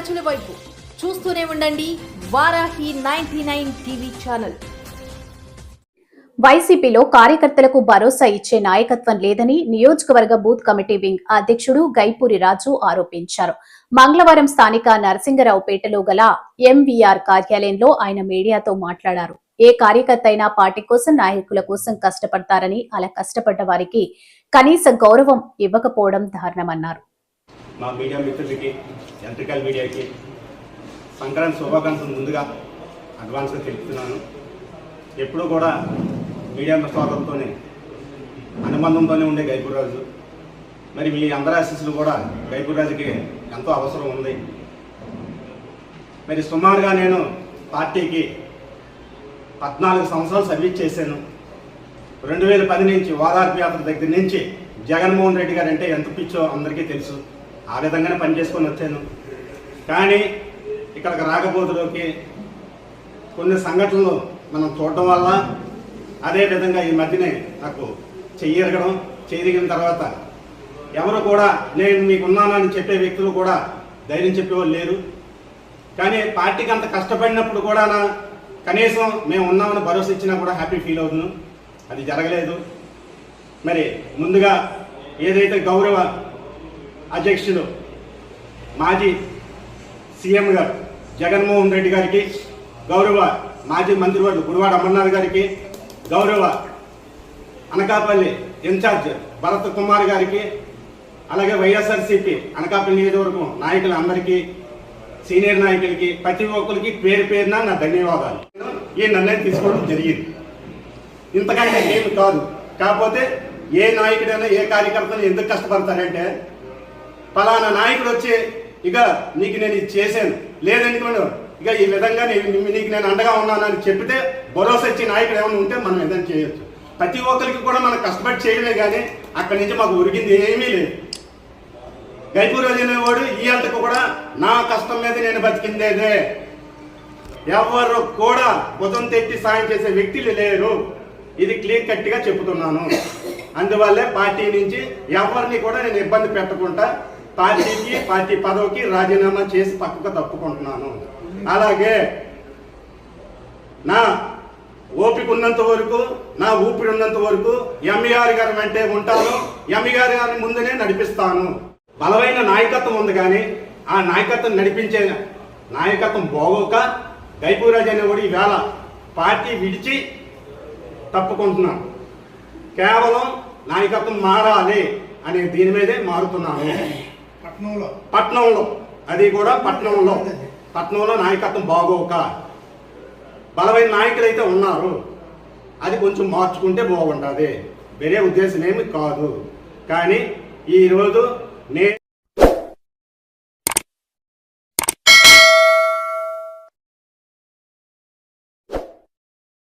ప్రజల వైపు చూస్తూనే ఉండండి వారాహి 99 టీవీ ఛానల్. వైసీపీలో కార్యకర్తలకు భరోసా ఇచ్చే నాయకత్వం లేదని నియోజకవర్గ బూత్ కమిటీ వింగ్ అధ్యక్షుడు గైపూరి రాజు ఆరోపించారు. మంగళవారం స్థానిక నరసింగరావుపేటలో గల ఎంవీఆర్ కార్యాలయంలో ఆయన మీడియాతో మాట్లాడారు. ఏ కార్యకర్త అయినా పార్టీ కోసం, నాయకుల కోసం కష్టపడతారని, అలా కష్టపడ్డ వారికి కనీస గౌరవం ఇవ్వకపోవడం దారుణమన్నారు. మా మీడియా మిత్రులకి, ఎలక్ట్రికల్ మీడియాకి సంక్రాంతి శుభాకాంక్షలు ముందుగా అడ్వాన్స్గా తెలుపుతున్నాను. ఎప్పుడూ కూడా మీడియా స్వాగతంతోనే అనుబంధంతోనే ఉండే గైపూరి రాజు. మరి మీ అందరి ఆశీస్సులు కూడా గైపూరి రాజుకి ఎంతో అవసరం ఉంది. మరి సుమారుగా నేను పార్టీకి 14 సంవత్సరాలు సర్వీస్ చేశాను. 2010 నుంచి ఓదార్పు యాత్ర దగ్గర నుంచి జగన్మోహన్ రెడ్డి గారు అంటే ఎంత పిచ్చో అందరికీ తెలుసు. ఆ విధంగానే పనిచేసుకొని వచ్చాను. కానీ ఇక్కడికి రాకపోతులోకి కొన్ని సంఘటనలు మనం చూడటం వల్ల, అదేవిధంగా ఈ మధ్యనే నాకు చెయ్యరగడం తర్వాత ఎవరు కూడా నేను మీకున్నానని చెప్పే వ్యక్తులు కూడా ధైర్యం చెప్పేవాళ్ళు లేరు. కానీ పార్టీకి అంత కష్టపడినప్పుడు కూడా కనీసం మేము ఉన్నామని భరోసా ఇచ్చినా కూడా హ్యాపీ ఫీల్ అవుతున్నాను. అది జరగలేదు. మరి ముందుగా ఏదైతే గౌరవ అధ్యక్షులు మాజీ సీఎం గారు జగన్మోహన్ రెడ్డి గారికి, గౌరవ మాజీ మంత్రివర్యులు గుడివాడ అమర్నాథ్ గారికి, గౌరవ అనకాపల్లి ఇన్ఛార్జ్ భరత్ కుమార్ గారికి, అలాగే వైఎస్ఆర్సీపీ అనకాపల్లి నియోజకవర్గం నాయకులందరికీ, సీనియర్ నాయకులకి, ప్రతి ఒక్కరికి పేరు పేరున నా ధన్యవాదాలు. ఈ నిర్ణయం తీసుకోవడం జరిగింది. ఇంతకంటే ఏమి కాదు. కాకపోతే ఏ నాయకుడైనా, ఏ కార్యకర్తలు ఎందుకు కష్టపడతారంటే, ఫలానా నాయకుడు వచ్చి ఇక నీకు నేను ఇది చేశాను, లేదనుకోండి ఇక ఈ విధంగా నీకు నేను అండగా ఉన్నానని చెప్తే భరోసా ఇచ్చే నాయకుడు ఏమైనా ఉంటే మనం ఏదైనా చేయొచ్చు. ప్రతి ఒక్కరికి కూడా మనం కష్టపడి చేయలే, కానీ అక్కడి నుంచి మాకు ఉరిగింది ఏమీ లేదు. గైపూరి రాజు అనేవాడు ఈ అంతకు కూడా నా కష్టం మీద నేను బతికిందేదే. ఎవరు కూడా భుజం తెచ్చి సాయం చేసే వ్యక్తులు లేరు. ఇది క్లియర్ కట్గా చెప్తున్నాను. అందువల్లే పార్టీ నుంచి ఎవరిని కూడా నేను ఇబ్బంది పెట్టకుండా పార్టీకి, పార్టీ పదవికి రాజీనామా చేసి పక్కకు తప్పుకుంటున్నాను. అలాగే నా ఓపిక ఉన్నంత వరకు, నా ఊపిరి ఉన్నంత వరకు ఎంఈఆర్ గారి వెంటే ఉంటాను. ఎంఈఆర్ గారి ముందునే నడిపిస్తాను. బలమైన నాయకత్వం ఉంది, కానీ ఆ నాయకత్వం నడిపించే నాయకత్వం బాగోక గైపూరి రాజు అనేవాడు ఈవేళ పార్టీ విడిచి తప్పుకుంటున్నాను. కేవలం నాయకత్వం మారాలి అనే దీని మీదే మారుతున్నాను. పట్నంలో అది కూడా పట్నంలో నాయకత్వం బాగోక బలమైన నాయకులు అయితే ఉన్నారు. అది కొంచెం మార్చుకుంటే బాగుంటుంది. వేరే ఉద్దేశం ఏమి కాదు. కానీ ఈరోజు నేను